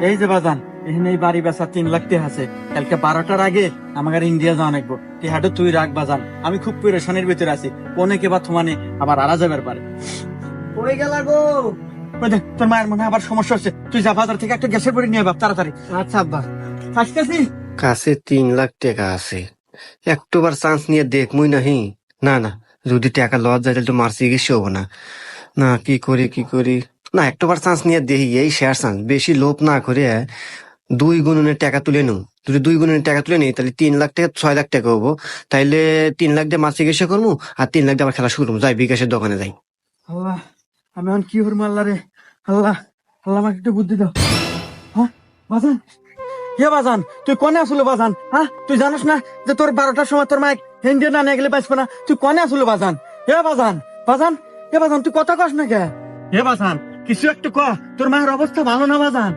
এই যে বাজান, এখানে এই বাড়ি বেচা 3 লাখ টাকা আছে। কালকে 12টার আগে আমাকে ইন্ডিয়া যাওয়া লাগবো। টিহাটা তুই রাখ বাজান, আমি খুব পেরেশানির ভিতরে আছি। কোনে কে বা তোমানে আবার আরা যাবার পারে। ওই গেলা গো, ওই দেখ তোর মায়ের মনে হয় আবার সমস্যা হচ্ছে। তুই যা বাজার থেকে একটা গ্যাসের বড়ি নিয়ে বাপ তাড়াতাড়ি। আচ্ছা আব্বা, আসতেছি। কাছে 3 লাখ টাকা আছে, একটুবার চান্স নিয়ে দেখমুই নাহি। না না, যদি টাকা লস যায় তাহলে তো মার চিকিৎসা হবো না। না কি করি কি করি, না একটুবার চান্স নিয়ে দেখি, এই শেয়ার চান্স, বেশি লোভ না করে 2 গুণনের টাকা তুলে নু। যদি 2 গুণনের টাকা তুলে নিই তাহলে 3 লাখ টাকা 6 লাখ টাকা হবো। তাইলে 3 লাখ দিয়ে মার চিকিৎসা করবো, আর 3 লাখ দিয়ে আবার খেলা শুরু করবো। যাই বিকাশের দোকানে যাই। আল্লাহ, আমি এখন কি করবো? আল্লাহ রে, আল্লাহ, আল্লাহ আমাকে একটু বুদ্ধি দাও। হ্যাঁ বাজান, হে বাজান, তুই কনে আসলে বাজান? হ্যাঁ, তুই জানিস না যে তোর 12টার সময় তোর মাইক হিন্দি না নিয়ে গেলে বাঁচবে না? তুই কনে আসলে বাজান? হে বাজান, বাজান, হে বাজান, তুই কথা কস না কে? হে বাজান, কিছু একটু ক, তোর মায়ের অবস্থা ভালো না বাজান?